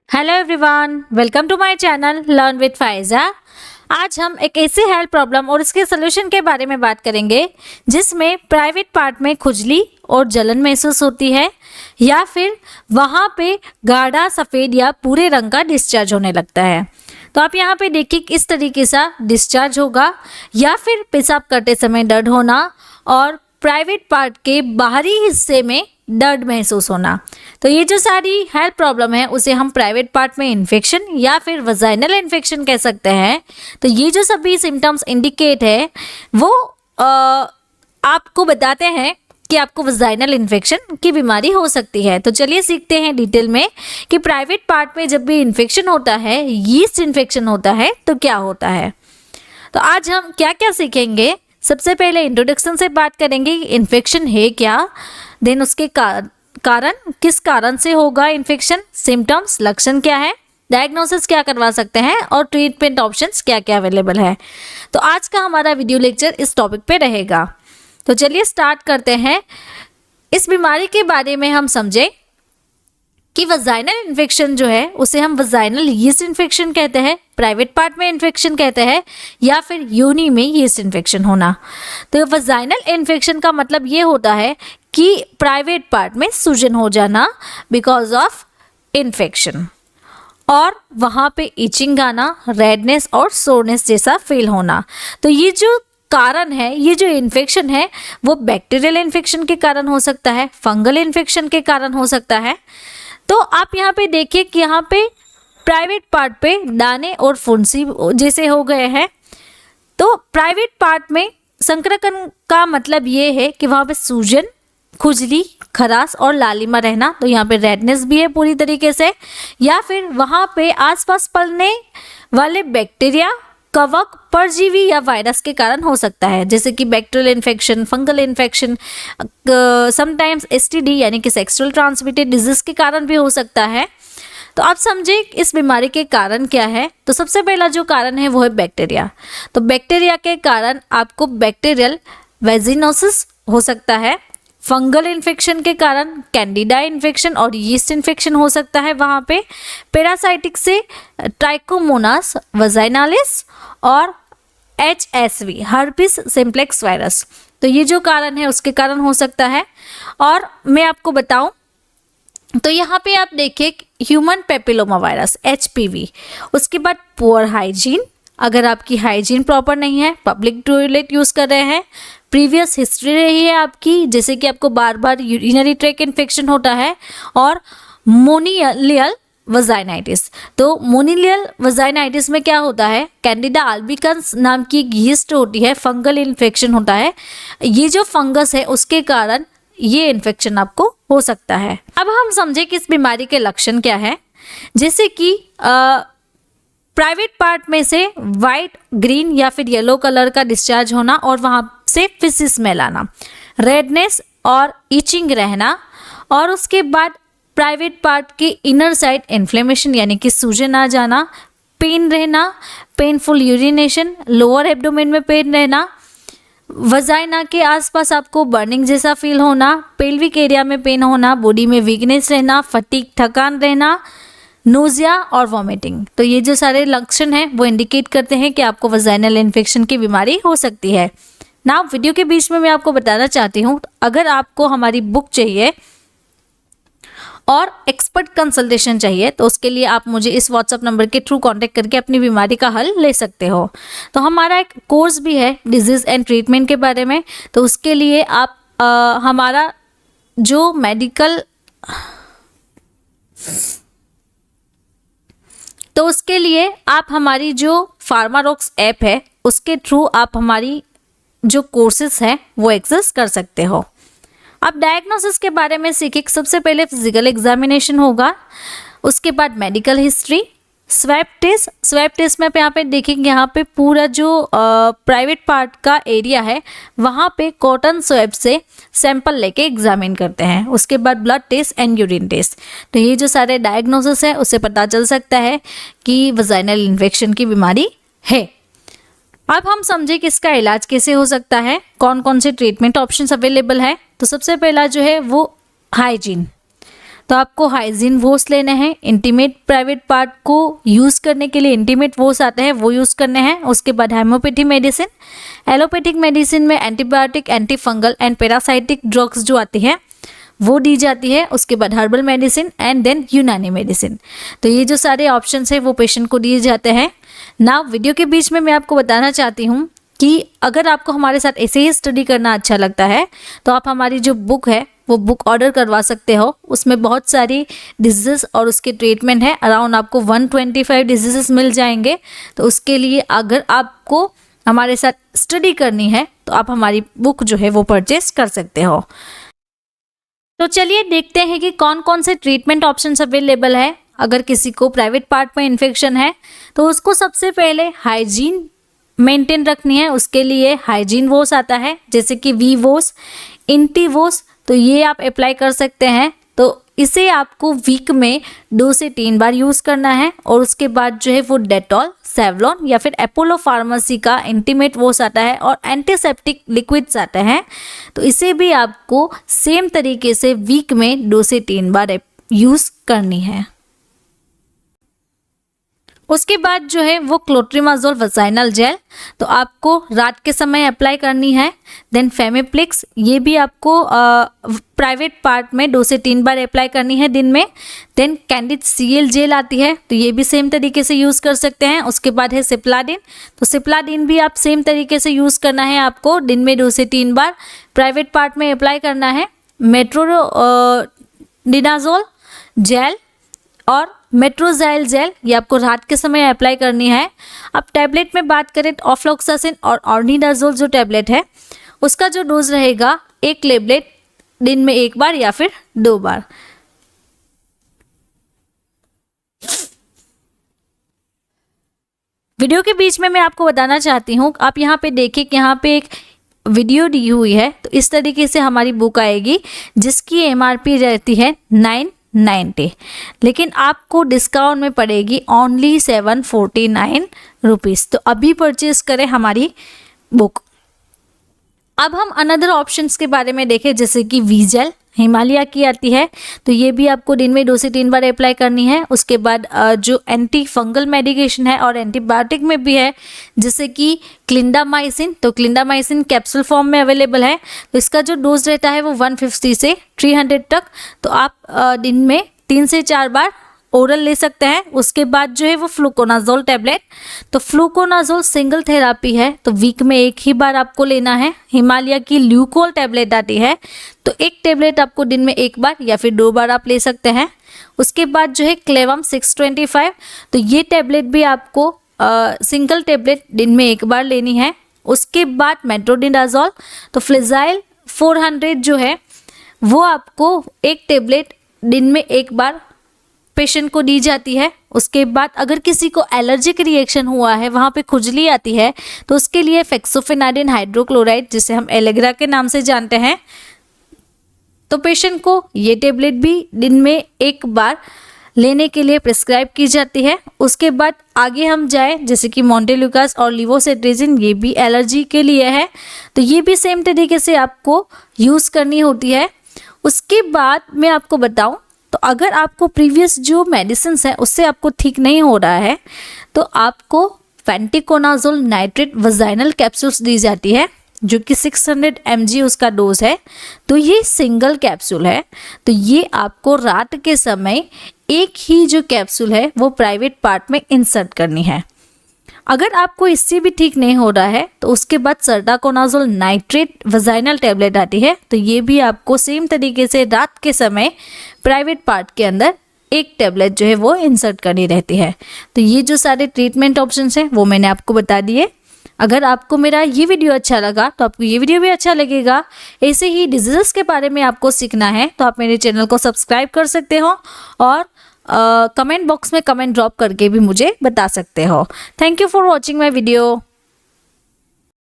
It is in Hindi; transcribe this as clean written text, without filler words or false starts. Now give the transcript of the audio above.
Hello everyone, welcome to my channel learn with Faiza. आज हम एक ऐसी हेल्थ प्रॉब्लम और इसके सोल्यूशन के बारे में बात करेंगे जिसमें प्राइवेट पार्ट में खुजली और जलन महसूस होती है या फिर वहाँ पे गाढ़ा सफ़ेद या पूरे रंग का डिस्चार्ज होने लगता है। तो आप यहाँ पे देखिए किस तरीके से डिस्चार्ज होगा या फिर पेशाब करते समय दर्द होना और प्राइवेट पार्ट के बाहरी हिस्से में दर्द महसूस होना। तो ये जो सारी हेल्थ प्रॉब्लम है उसे हम प्राइवेट पार्ट में इन्फेक्शन या फिर वजाइनल इन्फेक्शन कह सकते हैं। तो ये जो सभी सिम्टम्स इंडिकेट है वो आपको बताते हैं कि आपको वजाइनल इन्फेक्शन की बीमारी हो सकती है। तो चलिए सीखते हैं डिटेल में कि प्राइवेट पार्ट में जब भी इन्फेक्शन होता है, यीस्ट इन्फेक्शन होता है तो क्या होता है। तो आज हम क्या क्या सीखेंगे। सबसे पहले इंट्रोडक्शन से बात करेंगे इन्फेक्शन है क्या, देन उसके कारण किस कारण से होगा इन्फेक्शन, सिम्टम्स लक्षण क्या है, डायग्नोसिस क्या करवा सकते हैं और ट्रीटमेंट ऑप्शंस क्या क्या अवेलेबल है। तो आज का हमारा वीडियो लेक्चर इस टॉपिक पे रहेगा। तो चलिए स्टार्ट करते हैं। इस बीमारी के बारे में हम समझें कि वजाइनल इन्फेक्शन जो है उसे हम वजाइनल यीस्ट इन्फेक्शन कहते हैं, प्राइवेट पार्ट में इन्फेक्शन कहते हैं या फिर योनि में यीस्ट इन्फेक्शन होना। तो वजाइनल इन्फेक्शन का मतलब ये होता है कि प्राइवेट पार्ट में सूजन हो जाना बिकॉज ऑफ इन्फेक्शन और वहाँ पे इचिंग आना, रेडनेस और सोरनेस जैसा फील होना। तो ये जो कारण है, ये जो इन्फेक्शन है वो बैक्टीरियल इन्फेक्शन के कारण हो सकता है, फंगल इन्फेक्शन के कारण हो सकता है। तो आप यहाँ पे देखिए कि यहाँ पे प्राइवेट पार्ट पे दाने और फुंसी जैसे हो गए हैं। तो प्राइवेट पार्ट में संक्रमण का मतलब ये है कि वहाँ पे सूजन, खुजली, खराश और लालिमा रहना। तो यहाँ पे रेडनेस भी है पूरी तरीके से, या फिर वहाँ पे आसपास पलने वाले बैक्टीरिया, कवक, परजीवी या वायरस के कारण हो सकता है, जैसे कि bacterial infection, fungal infection, sometimes STD यानी कि सेक्सुअल ट्रांसमिटेड डिजीज के कारण भी हो सकता है। तो आप समझे इस बीमारी के कारण क्या है। तो सबसे पहला जो कारण है वो है बैक्टीरिया। तो बैक्टीरिया के कारण आपको बैक्टीरियल वेजिनोसिस हो सकता है, फंगल इन्फेक्शन के कारण कैंडिडा इन्फेक्शन और यीस्ट इन्फेक्शन हो सकता है वहाँ पे, पैरासाइटिक से ट्राइकोमोनास वजाइनालिस और HSV हर्पिस सिम्प्लेक्स वायरस। तो ये जो कारण है उसके कारण हो सकता है। और मैं आपको बताऊं तो यहाँ पे आप देखिए ह्यूमन पेपिलोमा वायरस HPV, उसके बाद पुअर हाइजीन, अगर आपकी हाइजीन प्रॉपर नहीं है, पब्लिक टॉयलेट यूज़ कर रहे हैं, प्रीवियस हिस्ट्री रही है आपकी, जैसे कि आपको बार बार यूरिनरी ट्रैक इन्फेक्शन होता है, और मोनिलियल वजाइनाइटिस। तो मोनिलियल वजाइनाइटिस में क्या होता है, कैंडिडा अल्बिकन्स नाम की एक यीस्ट होती है, फंगल इन्फेक्शन होता है। ये जो फंगस है उसके कारण ये इन्फेक्शन आपको हो सकता है। अब हम समझे कि इस बीमारी के लक्षण क्या है। जैसे कि प्राइवेट पार्ट में से वाइट, ग्रीन या फिर येलो कलर का डिस्चार्ज होना और वहाँ से फिसिस स्मेल आना, रेडनेस और इचिंग रहना, और उसके बाद प्राइवेट पार्ट के इनर साइड इन्फ्लेमेशन यानी कि सूजन आ जाना, पेन रहना, पेनफुल यूरिनेशन, लोअर एब्डोमेन में पेन रहना, वजाइना के आसपास आपको बर्निंग जैसा फील होना, पेल्विक एरिया में पेन होना, बॉडी में वीकनेस रहना, फटीग थकान रहना, नोजिया और वॉमिटिंग। तो ये जो सारे लक्षण हैं वो इंडिकेट करते हैं कि आपको वजाइनल इन्फेक्शन की बीमारी हो सकती है। ना वीडियो के बीच में मैं आपको बताना चाहती हूँ, अगर आपको हमारी बुक चाहिए और एक्सपर्ट कंसल्टेशन चाहिए तो उसके लिए आप मुझे इस व्हाट्सएप नंबर के थ्रू कांटेक्ट करके अपनी बीमारी का हल ले सकते हो। तो हमारा एक कोर्स भी है डिजीज़ एंड ट्रीटमेंट के बारे में। तो उसके लिए आप हमारा जो मेडिकल तो उसके लिए आप हमारी जो फार्मारॉक्स ऐप है उसके थ्रू आप हमारी जो कोर्सेज हैं वो एक्सेस कर सकते हो। अब डायग्नोसिस के बारे में सीखें। सबसे पहले फिजिकल एग्जामिनेशन होगा, उसके बाद medical history, swab test. Swab test में आप यहाँ पे देखेंगे, यहाँ पे पूरा जो प्राइवेट पार्ट का एरिया है वहाँ पे कॉटन स्वैब से सैंपल लेके एग्जामिन करते हैं। उसके बाद blood test and urine test. तो ये जो सारे डायग्नोसिस है उससे पता चल सकता है कि वजाइनल इन्फेक्शन की बीमारी है। अब हम समझे कि इसका इलाज कैसे हो सकता है, कौन कौन से ट्रीटमेंट ऑप्शंस अवेलेबल है। तो सबसे पहला जो है वो हाइजीन। तो आपको हाइजीन वॉश लेने हैं। इंटीमेट प्राइवेट पार्ट को यूज़ करने के लिए इंटीमेट वॉश आते हैं, वो यूज़ करने हैं। उसके बाद होम्योपैथी मेडिसिन, एलोपैथिक मेडिसिन में antibiotic, anti fungal and parasitic drugs जो आती है वो दी जाती है। उसके बाद हर्बल मेडिसिन एंड देन यूनानी मेडिसिन। तो ये जो सारे ऑप्शंस हैं वो पेशेंट को दिए जाते हैं। नाउ वीडियो के बीच में मैं आपको बताना चाहती हूँ कि अगर आपको हमारे साथ ऐसे ही स्टडी करना अच्छा लगता है तो आप हमारी जो बुक है वो बुक ऑर्डर करवा सकते हो। उसमें बहुत सारी डिजीज़ और उसके ट्रीटमेंट है। अराउंड आपको 125 डिजीज़ मिल जाएंगे। तो उसके लिए अगर आपको हमारे साथ स्टडी करनी है तो आप हमारी बुक जो है वो परचेस कर सकते हो। तो चलिए देखते हैं कि कौन कौन से ट्रीटमेंट ऑप्शंस अवेलेबल है। अगर किसी को प्राइवेट पार्ट में इन्फेक्शन है तो उसको सबसे पहले हाइजीन मेंटेन रखनी है। उसके लिए हाइजीन वॉश आता है, जैसे कि वी वॉश, इंटी वॉश, तो ये आप अप्लाई कर सकते हैं। तो इसे आपको वीक में 2 से 3 बार यूज़ करना है। और उसके बाद जो है वो डेटॉल, सेवलॉन या फिर अपोलो फार्मेसी का इंटीमेट वॉश आता है और एंटीसेप्टिक लिक्विड्स आते हैं। तो इसे भी आपको सेम तरीके से वीक में 2 से 3 बार यूज़ करनी है। उसके बाद जो है वो क्लोट्रिमाजोल वजाइनल जेल, तो आपको रात के समय अप्लाई करनी है। देन फेमिप्लिक्स, ये भी आपको प्राइवेट पार्ट में 2 से 3 बार अप्लाई करनी है दिन में। देन कैंडिड सीएल जेल आती है, तो ये भी सेम तरीके से यूज़ कर सकते हैं। उसके बाद है सिप्लाडिन, तो सिप्लाडिन भी आप सेम तरीके से यूज़ करना है। आपको दिन में 2 से 3 बार प्राइवेट पार्ट में अप्लाई करना है। मेट्रोडिनाजोल जेल और मेट्रोजाइल जेल, ये आपको रात के समय अप्लाई करनी है। अब टैबलेट में बात करें तो ऑफ्लॉक्सासिन और ऑर्निडाजोल जो टैबलेट है उसका जो डोज रहेगा 1 टैबलेट दिन में 1 बार या फिर 2 बार। वीडियो के बीच में मैं आपको बताना चाहती हूँ, आप यहाँ पे देखिए कि यहाँ पे एक वीडियो दी हुई है। तो इस तरीके से हमारी बुक आएगी जिसकी एमआरपी रहती है 990, लेकिन आपको डिस्काउंट में पड़ेगी ओनली 749 रुपीज़। तो अभी परचेज करें हमारी बुक। अब हम अनदर ऑप्शंस के बारे में देखें, जैसे कि वीजेल हिमालय की आती है, तो ये भी आपको दिन में 2 से 3 बार अप्लाई करनी है। उसके बाद जो एंटी फंगल मेडिकेशन है और एंटीबायोटिक में भी है, जैसे कि क्लिंडामाइसिन, तो क्लिंडामाइसिन कैप्सूल फॉर्म में अवेलेबल है। तो इसका जो डोज रहता है वो 150 से 300 तक, तो आप दिन में 3 से 4 बार ओरल ले सकते हैं। उसके बाद जो है वो फ्लूकोनाजोल टैबलेट, तो फ्लूकोनाजोल सिंगल थेरापी है, तो वीक में 1 ही बार आपको लेना है। हिमालय की ल्यूकोल टैबलेट आती है, तो 1 टैबलेट आपको दिन में 1 बार या फिर 2 बार आप ले सकते हैं। उसके बाद जो है क्लेवम 625, तो ये टैबलेट भी आपको सिंगल टैबलेट दिन में 1 बार लेनी है। उसके बाद मेट्रोडिनाजोल, तो फ्लिजाइल 400 जो है वो आपको 1 टैबलेट दिन में 1 बार पेशेंट को दी जाती है। उसके बाद अगर किसी को एलर्जिक रिएक्शन हुआ है, वहाँ पे खुजली आती है, तो उसके लिए फेक्सोफेनाडिन हाइड्रोक्लोराइड, जिसे हम एलेग्रा के नाम से जानते हैं, तो पेशेंट को ये टेबलेट भी दिन में 1 बार लेने के लिए प्रिस्क्राइब की जाती है। उसके बाद आगे हम जाए, जैसे कि मोंटेलुकास और लिवोसेट्रिजिन, ये भी एलर्जी के लिए है, तो ये भी सेम तरीके से आपको यूज़ करनी होती है। उसके बाद मैं आपको बताऊं, तो अगर आपको प्रीवियस जो मेडिसिन्स है उससे आपको ठीक नहीं हो रहा है तो आपको फेंटिकोनाजोल नाइट्रेट वजाइनल कैप्सूल्स दी जाती है, जो कि 600 mg उसका डोज है। तो ये सिंगल कैप्सूल है, तो ये आपको रात के समय 1 ही जो कैप्सूल है वो प्राइवेट पार्ट में इंसर्ट करनी है। अगर आपको इससे भी ठीक नहीं हो रहा है तो उसके बाद सर्टाकोनाजोल नाइट्रेट वजाइनल टैबलेट आती है, तो ये भी आपको सेम तरीके से रात के समय प्राइवेट पार्ट के अंदर 1 टैबलेट जो है वो इंसर्ट करनी रहती है। तो ये जो सारे ट्रीटमेंट ऑप्शंस हैं वो मैंने आपको बता दिए। अगर आपको मेरा ये वीडियो अच्छा लगा तो आपको ये वीडियो भी अच्छा लगेगा। ऐसे ही डिजीज़ के बारे में आपको सीखना है तो आप मेरे चैनल को सब्सक्राइब कर सकते हो और कमेंट बॉक्स में कमेंट ड्रॉप करके भी मुझे बता सकते हो। Thank you for watching my video.